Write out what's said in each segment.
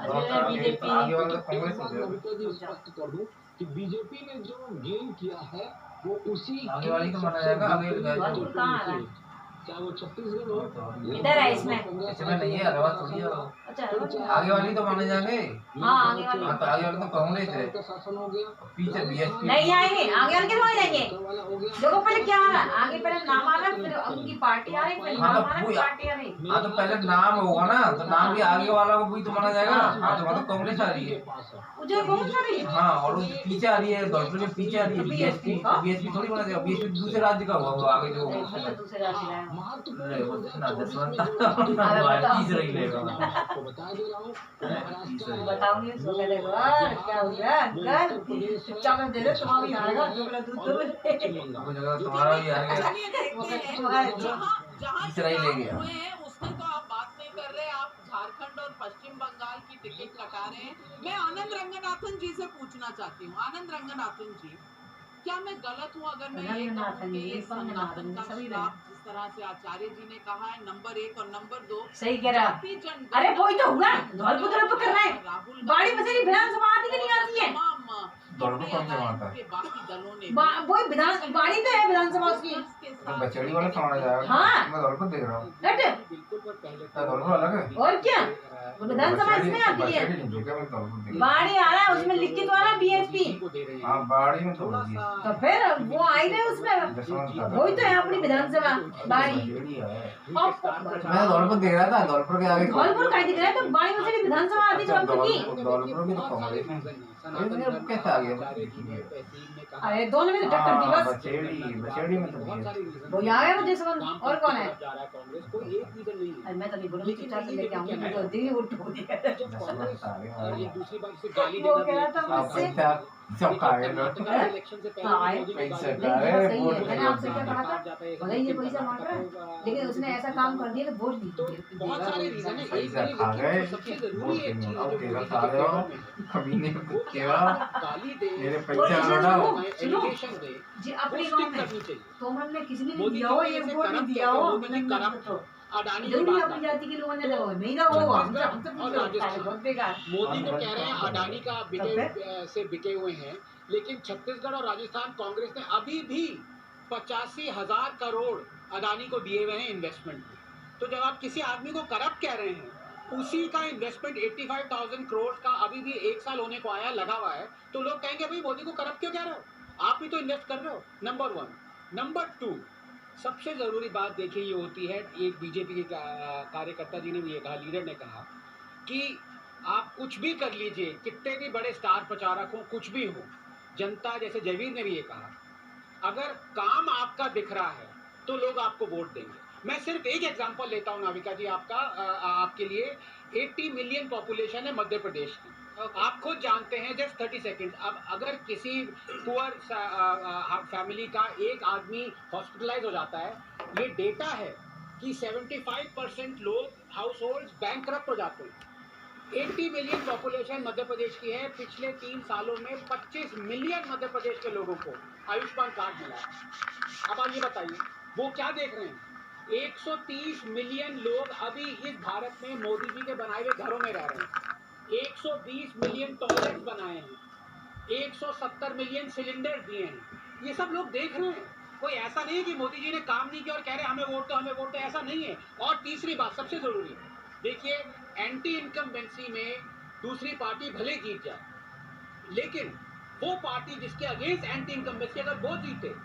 आगे वाला कांग्रेस हो गया। स्पष्ट कर दूं कि बीजेपी ने जो गेन किया है वो उसी आगे वाली तो माना जाएगा, आगे कहाँ आ रहा है? चाहे वो छत्तीसगढ़ हो, इधर है इसमें नहीं है, अलावा थोड़ी है। अच्छा आगे वाली तो माने जाएंगे। हाँ आगे वाली तो आगे वाली तो कांग्रेस है, शासन हो गया, पीछे बीएसपी नहीं आएंगे, आगे वाले क्यों जाएंगे? देखो पहले क्या आ रहा है, आगे पहले नाम आ रहा है, फिर उनकी पार्टी आ रही, फिर नाम आ रहा है, पार्टी आ रही। हाँ तो पहले नाम होगा ना, तो नाम भी आगे वाला को भी तो माना जाएगा। हाँ तो मतलब कांग्रेस आ रही है, जो कांग्रेस आ रही है। हाँ और पीछे आ रही है, दौलतपुर के पीछे आ रही है बीएसपी। बीएसपी थोड़ी माना जाएगा, बीएसपी दूसरे राज्य का हुआ, वो आगे जो दूसरे राज्य का है। बताऊंगी क्या हो गया अंकल, चावल दे दो, तुम्हारा भी आएगा, तुम्हारा भी आएगा। उसकी तो आप बात नहीं कर रहे, आप झारखंड और पश्चिम बंगाल की टिकट कटा रहे हैं। मैं आनंद रंगनाथन जी से पूछना चाहती हूँ, आनंद रंगनाथन जी, क्या मैं गलत हूँ अगर मैं ये कहूँ कि ये सनातन का श्राप जिस तरह से आचार्य जी ने कहा है, नंबर 1 और नंबर 2 सही कह रहा। अरे वही तो हुआ, धौलपुर तो कर रहे हैं, बाड़ी बसेरी विधानसभा आती कि नहीं आती है? धौलपुर कौन से आता है? बाकी दलों ने वही विधान बाड़ी तो है विधानसभा उसकी। बचेड़ी वाला समाना जाएगा। हाँ मैं धौलपुर देख रहा हूँ। धौलपुर अलग है और क्या, विधानसभा इसमें आती है। बाड़ी आ रहा है, उसमें लिखित वाला बीएसपी। हाँ बाड़ी में तो फिर वो आई रहे उसमें, वही तो है अपनी विधानसभा बाड़ी। मैं धौलपुर देख रहा था, धौलपुर के आगे धौलपुर का दिख रहा है, तो बाड़ी में से विधानसभा आती धौलपुर की। धौलपुर की तो कांग्रेस है, कैसे आ गया? अरे दोनों में तो टक्कर दी बस। बचेड़ी में तो वो आ गया मुझे समझ, और कौन है? अरे मैं तो नहीं बोलूंगी, चुपचाप से लेके आऊंगी, तो दिल्ली उठ हो दिया। वो कह रहा था मुझसे सब खाए लो इलेक्शन से पहले पैसा मैंने आपसे क्या कहा था, भले ये पैसा मांग रहा है लेकिन उसने ऐसा काम कर दिया कि वोट नहीं बहुत सारे रीजन है। पैसा खा गए, सबसे जरूरी एक चीज अब जो तेरा खा रहे हो कमीने कुत्तेवा, मेरे पैसा लौटाओ। एजुकेशन दे जी अपने गांव में तो हमने किसी ने दिया हो, ये वोट नहीं दिया हो, तो अडानी जरूरी अपनी जाति के लोगों ने तो महंगा हो, हमसे मोदी को कह रहे हैं अडानी का बिके से बिके हुए हैं, लेकिन छत्तीसगढ़ और राजस्थान कांग्रेस ने अभी भी 85,000 करोड़ अडानी को दिए हुए हैं इन्वेस्टमेंट में। तो जब आप किसी आदमी को करप्ट कह रहे हैं, उसी का इन्वेस्टमेंट 85,000 करोड़ का अभी भी 1 साल होने को आया लगा हुआ है, तो लोग कहेंगे भाई मोदी को करप्ट क्यों कह रहे हो, आप भी तो इन्वेस्ट कर रहे हो। नंबर 1। नंबर 2, सबसे ज़रूरी बात देखिए ये होती है, एक बीजेपी के कार्यकर्ता जी ने भी ये कहा, लीडर ने कहा कि आप कुछ भी कर लीजिए, कितने भी बड़े स्टार प्रचारक हो, कुछ भी हो, जनता, जैसे जयवीर ने भी ये कहा, अगर काम आपका दिख रहा है तो लोग आपको वोट देंगे। मैं सिर्फ एक एग्जांपल लेता हूँ नाविका जी, आपके लिए 80 मिलियन पॉपुलेशन है मध्य प्रदेश की, आप खुद जानते हैं, जस्ट 30 सेकेंड। अब अगर किसी पुअर फैमिली का एक आदमी हॉस्पिटलाइज हो जाता है, ये डेटा है कि 75% लोग हाउस होल्ड बैंकरप्ट हो जाते हैं। 80 मिलियन पॉपुलेशन मध्य प्रदेश की है, पिछले 3 सालों में 25 मिलियन मध्य प्रदेश के लोगों को आयुष्मान कार्ड मिला है। अब आप ये बताइए वो क्या देख रहे हैं, 130 मिलियन लोग अभी इस भारत में मोदी जी के बनाए हुए घरों में रह रहे हैं, 120 मिलियन टॉयलेट्स बनाए हैं, 170 मिलियन सिलेंडर दिए हैं, ये सब लोग देख रहे हैं। कोई ऐसा नहीं है कि मोदी जी ने काम नहीं किया और कह रहे हैं हमें वोट दो, हमें वोट दो, ऐसा नहीं है। और तीसरी बात सबसे जरूरी, देखिए एंटी इनकम्बेंसी में दूसरी पार्टी भले जीत जाए, लेकिन वो पार्टी जिसके अगेंस्ट एंटी इनकम्बेंसी अगर वो जीते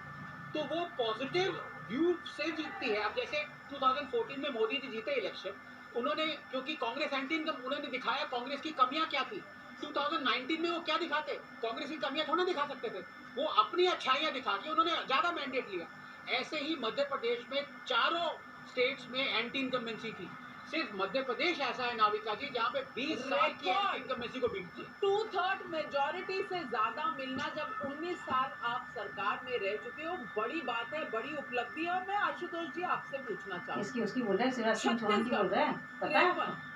तो वो पॉजिटिव व्यू से जीतती है। अब जैसे 2014 में मोदी जी जीते इलेक्शन, उन्होंने, क्योंकि कांग्रेस एंटी इनकम, उन्होंने दिखाया कांग्रेस की कमियां क्या थी। 2019 में वो क्या दिखाते, कांग्रेस की कमियां थोड़ा दिखा सकते थे, वो अपनी अच्छाइयां दिखा के उन्होंने ज्यादा मैंडेट लिया। ऐसे ही मध्य प्रदेश में चारों स्टेट्स में एंटी इनकम्बेंसी थी, सिर्फ मध्य प्रदेश ऐसा है नाविका जी जहाँ पे 20 साल की एंटी इनकम्बेंसी को बीतती है। 2/3 मेजॉरिटी से ज्यादा मिलना, जब 19 साल आप सरकार में रह चुके हो, बड़ी बात है, बड़ी उपलब्धि है। और मैं आशुतोष जी आपसे पूछना चाहूँगी, इसकी बोल रहे हैं, पता है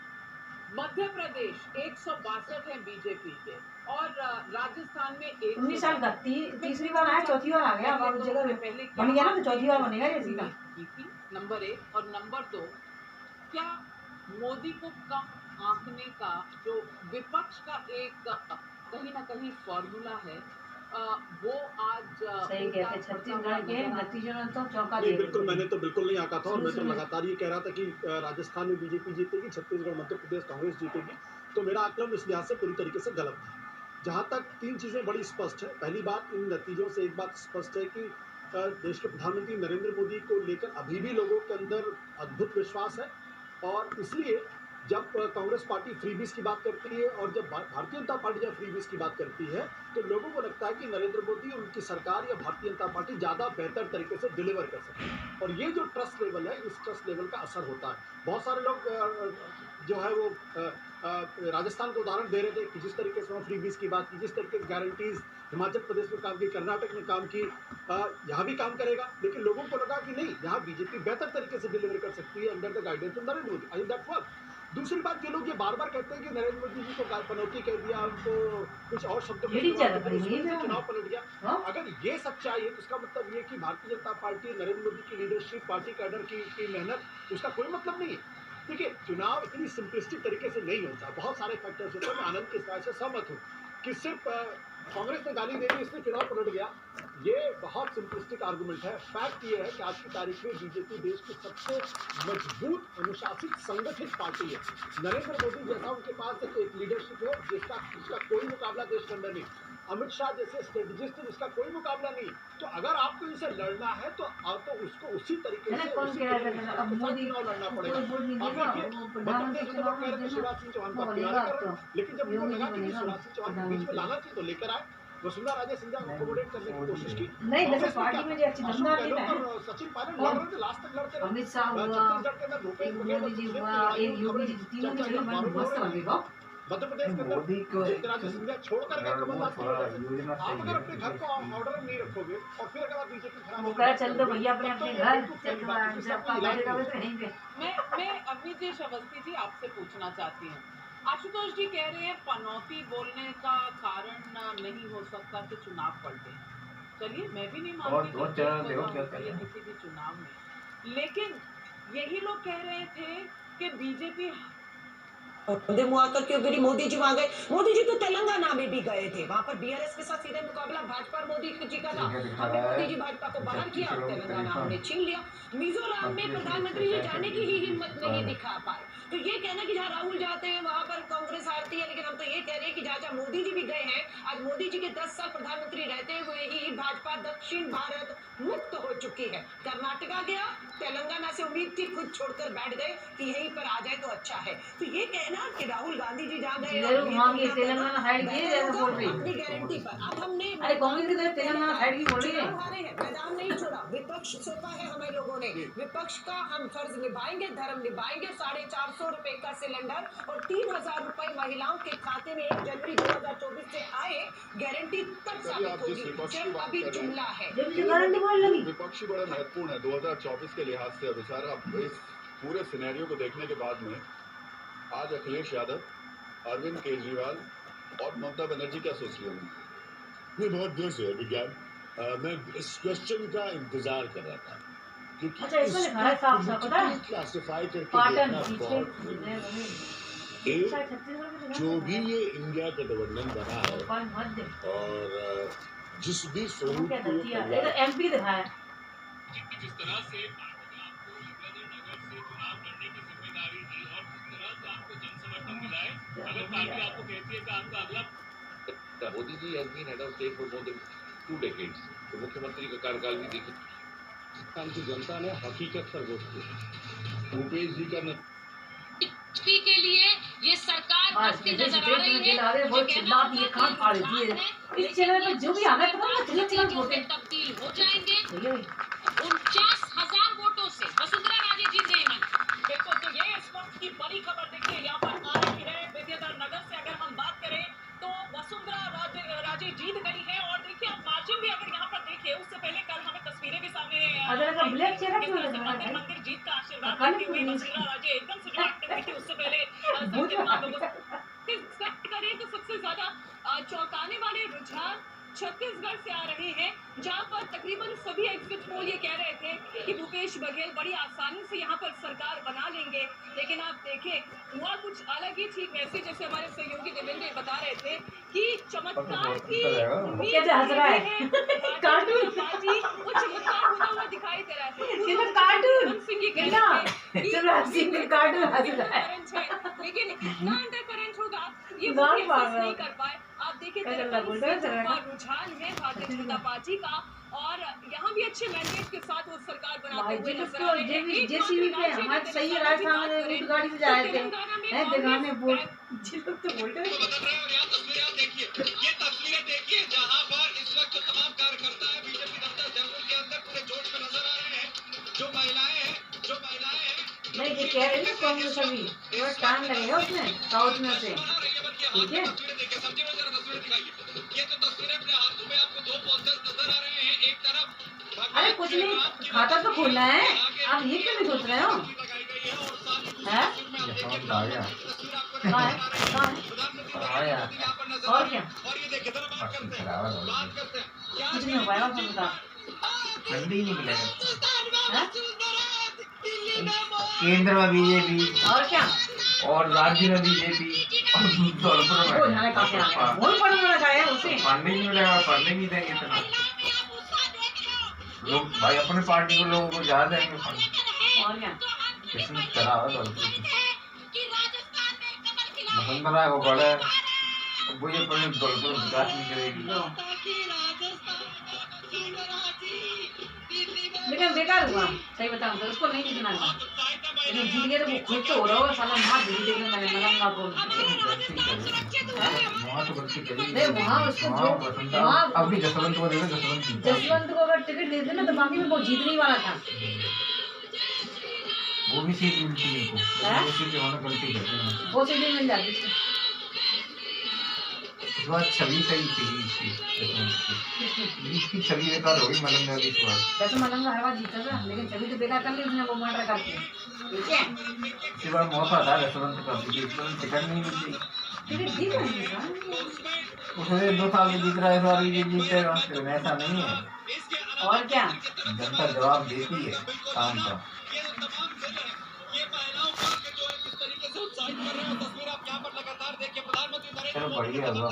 मध्य प्रदेश 162 है बीजेपी के, और राजस्थान में 19 साल का तीसरी बार आया, चौथी बार आ गया, अब जगह पहले बन गया ना, तो चौथी बार बनेगा ये सीधा। नंबर 1 और नंबर 2, क्या मोदी को कम आंकने का जो विपक्ष का एक कहीं ना कहीं फॉर्मूला है, वो आज सही कहते हैं, छत्तीसगढ़ के नतीजों ने तो चौंका नहीं, दिया। बिल्कुल मैंने तो बिल्कुल नहीं आका था और मैं तो शुरू से लगातार ये कह रहा था कि राजस्थान में बीजेपी जीतेगी, छत्तीसगढ़ मध्य प्रदेश कांग्रेस जीतेगी। तो मेरा आकलन इस लिहाज से पूरी तरीके से गलत था। जहाँ तक तीन चीज़ें बड़ी स्पष्ट है। पहली बात, इन नतीजों से एक बात स्पष्ट है कि देश के प्रधानमंत्री नरेंद्र मोदी को लेकर अभी भी लोगों के अंदर अद्भुत विश्वास है और इसलिए जब कांग्रेस पार्टी फ्रीबीज की बात करती है और जब भारतीय जनता पार्टी जब फ्रीबीज की बात करती है तो लोगों को लगता है कि नरेंद्र मोदी और उनकी सरकार या भारतीय जनता पार्टी ज़्यादा बेहतर तरीके से डिलीवर कर सकती है और ये जो ट्रस्ट लेवल है, इस ट्रस्ट लेवल का असर होता है। बहुत सारे लोग जो है वो राजस्थान को उदाहरण दे रहे थे कि जिस तरीके से वहाँ फ्रीबीज की बात की, जिस तरीके की गारंटीज हिमाचल प्रदेश में काम की, कर्नाटक में काम की, यहाँ भी काम करेगा। लेकिन लोगों को लगा कि नहीं, यहाँ बीजेपी बेहतर तरीके से डिलीवर कर सकती है under the guidance of Narendra Modi. I that work. दूसरी बात, ये लोग ये बार बार कहते हैं कि नरेंद्र मोदी जी को पनौती कह दिया, उनको कुछ और शब्दों में चुनाव पलट गया। अगर ये सच्चाई है तो इसका मतलब ये कि भारतीय जनता पार्टी, नरेंद्र मोदी की लीडरशिप, पार्टी कैडर की मेहनत, उसका कोई मतलब नहीं है। देखिए, चुनाव इतनी सिंपलिस्टिक तरीके से नहीं होता, बहुत सारे फैक्टर्स होते हैं। मैं आनंद के इस बात से सहमत हूँ कि सिर्फ कांग्रेस ने गाली दे दी इसलिए चुनाव पलट गया, ये बहुत सिंपलिस्टिक आर्गुमेंट है। फैक्ट ये है कि आज की तारीख में बीजेपी देश की सबसे मजबूत, अनुशासित, संगठित पार्टी है। नरेंद्र मोदी जैसा उनके पास एक लीडरशिप है जिसका कोई मुकाबला देश के अंदर नहीं। अमित शाह जैसे स्ट्रेटेजिस्ट है जिसका कोई मुकाबला नहीं। तो अगर आपको इनसे लड़ना है तो उसको उसी तरीके से लड़ना पड़ेगा। शिवराज सिंह चौहान का किनारा कर रहे हैं, लेकिन जब उनको लगा कि शिवराज सिंह चौहान को बीच में लाना चाहिए तो लेकर आए। वसुंधरा राजे सिंधिया को अकोमोडेट करने की कोशिश की। नहीं, जैसे पार्टी में जो अच्छी धंधा नहीं है, सचिन पायलट लड़ रहे थे, लास्ट तक लड़ते रहे। अमित शाह हुआ, छत्तीसगढ़ के अंदर भूपेश मोदी जी हुआ, एक योगी जी, तीनों ने चलो मस्त बनेगा। मध्य प्रदेश के अंदर ज्योतिरादित्य सिंधिया छोड़कर गए कमलनाथ की वजह से। आप अगर अपने घर को ऑर्डर नहीं रखोगे और फिर अगर आप बीजेपी खराब वो कह चल दो भैया अपने अपने घर, चल दो आपका बैठेगा तो यहीं पे। मैं अभिजीत अवस्थी जी आपसे पूछना चाहती हूँ। आशुतोष जी कह रहे हैं पनौती बोलने का कारण नहीं हो सकता कि चुनाव पलटे। चलिए, मैं भी नहीं मानती किसी भी चुनाव में, लेकिन यही लोग कह रहे थे कि बीजेपी वंदे मुआतर क्यों गिरी, मोदी जी वहां गए। मोदी जी तो तेलंगाना में भी गए थे, वहां पर बीआरएस के साथ सीधे मुकाबला भाजपा और मोदी जी का था। हमने मोदी जी भाजपा को बाहर किया, तेलंगाना हमने छीन लिया। मिजोरम में प्रधानमंत्री जी जाने की ही हिम्मत नहीं दिखा पाए। तो ये कहना कि जहाँ राहुल जाते हैं वहां पर कांग्रेस हारती है, लेकिन हम तो ये कह रहे हैं कि जहाँ मोदी जी भी गए हैं, आज मोदी जी के 10 साल प्रधानमंत्री रहते हुए ही भाजपा दक्षिण भारत मुक्त हो चुकी है। कर्नाटका गया, तेलंगाना से उम्मीद थी, खुद छोड़कर बैठ गए कि यहीं पर आ जाए तो अच्छा है। तो ये कहना कि राहुल गांधी जी जा गए तेलंगाना हाइड किए जैसे बोल रही अपनी गारंटी पर। अब हमने अरे कांग्रेस की तरफ तेलंगाना हाइड की बोल रही है, मैदान नहीं छोड़ा, विपक्ष सौंपा है हमें लोगों ने। विपक्ष का हम फर्ज निभाएंगे, धर्म निभाएंगे। 450 रुपए का सिलेंडर और 3000 रुपए महिलाओं के खाते में 1 जनवरी 2024 से आए, गारंटी तब साबित होगी जब अभी जुमला है। विपक्षी बड़ा महत्वपूर्ण है 2024 के लिहाज से। अभिसार, अब इस पूरे सिनेरियो को देखने के बाद में आज अखिलेश यादव, अरविंद केजरीवाल और ममता बनर्जी क्या सोच रहे हैं? नहीं, बहुत देर से है विज्ञान। मैं इस क्वेश्चन का इंतजार कर रहा था क्योंकि अच्छा, इसमें लिखा है साफ साफ, पता है, क्लासिफाई करके पाटन देखना बहुत जो भी ये इंडिया गठबंधन बना है और जिस भी स्वरूप को एमपी दिखाया, जिस तरह से आपको नगर से चुनाव लड़ने की जिम्मेदारी दी और जिस तरह से आपको जनसमर्थन मिला है, अगर पार्टी आपको कहती है कि आपका अगला Modi ji has been head of state for more than 2 decades, तो मुख्यमंत्री का कार्यकाल भी देखिए। राजस्थान की जनता ने हकीकत पर वोट दिया। भूपेश जी का बीजेपी के लिए ये सरकार बनती नजर आ रही है। वो चिल्ला दिए, कान फाड़ दिए। इस चैनल पर जो भी आ रहा है तब्दील हो जाएंगे 49,000 वोटों से वसुंधरा राजे जीत गई मन। देखो, तो ये इस वक्त की बड़ी खबर देखिए यहाँ पर आ रही है। विद्याधर नगर से अगर हम बात करें तो वसुंधरा राजे जीत गई है। और देखिए, आप मार्जिन भी अगर यहाँ पर देखिए, उससे पहले कल हमें तस्वीरें भी सामने मंदिर जीत का आशीर्वाद देते हुए वसुंधरा राजे एकदम से एक्टिव थी। उससे पहले करिए तो सबसे ज्यादा चौंकाने वाले रुझान छत्तीसगढ़ से आ रहे हैं, जहां पर तकरीबन सभी एग्जिट पोल ये कह रहे थे कि भूपेश बघेल बड़ी आसानी से यहां पर सरकार बना लेंगे। लेकिन आप देखें हुआ कुछ अलग ही, ठीक वैसे जैसे हमारे सहयोगी देवेंद्र बता रहे थे कि चमत्कार की उम्मीद है। कार्टून पार्टी वो चमत्कार होता हुआ दिखाई दे रहा है। कार्टून सिंह ये कह रहे थे कि शिवराज सिंह का कार्टून हंस रहा है। लेकिन इतना अंडर करंट होगा ये गाल वो मार महसूस रहा नहीं है। कर पाए। आप देखिए क्या चल रहा है, बोल रहे हैं और रुझान है भारतीय जनता पार्टी का, और यहाँ भी अच्छे मैंडेट के साथ वो सरकार बनाते हुए नजर आ रहे हैं। जेसीबी पे हमारे सही है, राजस्थान में ऊँट गाड़ी से जा रहे थे हैं दिखाने वोट जिलों तो बोल रहे हैं। ये तस्वीरें देखिए जहां पर इस वक्त तमाम कार्यकर्ता है बीजेपी दफ्तर जयपुर के अंदर पूरे जोश में नजर आ रहे हैं। जो महिलाएं हैं नहीं ये कह रही है कांग्रेस अभी थोड़ा टाइम लगेगा उसमें साउथ में से, ठीक है। ये तो तस्वीरें अपने हाथों में आपको दो पोस्टर्स नजर आ रहे हैं। एक तरफ अरे कुछ नहीं, खाता तो खोलना है, आप ये क्यों नहीं सोच रहे हो? हैं? कहाँ है? कहाँ है? और क्या? कुछ नहीं हो पाएगा उसमें, बता। ठंडी ही नहीं मिलेगा। हैं? केंद्र में बीजेपी और क्या? और राज्य में बीजेपी और जौनपुर वो में यहाँ कहाँ से आ गया? वही पढ़ने लगा है उसे। पढ़ने नहीं मिलेगा, पढ़ने नहीं देंगे इतना। लोग भाई अपने पार्टी को लोगों को ज्यादा देंगे फंड। और क्या? इसमें करा हुआ जौनपुर वसुंधरा को बड़ा है, वो ये अपने जौनपुर में विकास नहीं करेगी। लेकिन बेकार हुआ, सही बताऊं तो उसको नहीं जीतना था। लेकिन जीत गया तो वो खुश तो हो रहा होगा, साला मार दी देखने मैंने मलंगा को। वहाँ तो गलती करी नहीं वहाँ उसको जो वहाँ अभी जसवंत को देना, जसवंत को अगर टिकट दे देना तो बाकी में वो जीतने वाला था। वो भी सीट मिलती है को, वो सीट होना गलती करते हैं। वो सीधे मिल जाती थी। इस बार छवि सही थी इसकी छवि बेकार होगी मलंगा की इस बार। वैसे मलंगा हर बार जीता था, लेकिन छवि तो बेकार कर ली उसने, वो मर्डर करके, ठीक है। इस बार मौका था जसवंत का, टिकट नहीं मिलती। टिकट दी नहीं था। उसने 2 साल में जीत रहा है, इस बार ये जीतेगा, लेकिन ऐसा नहीं है। और क्या? जनता जवाब देती है काम का। चलो बढ़िया हुआ।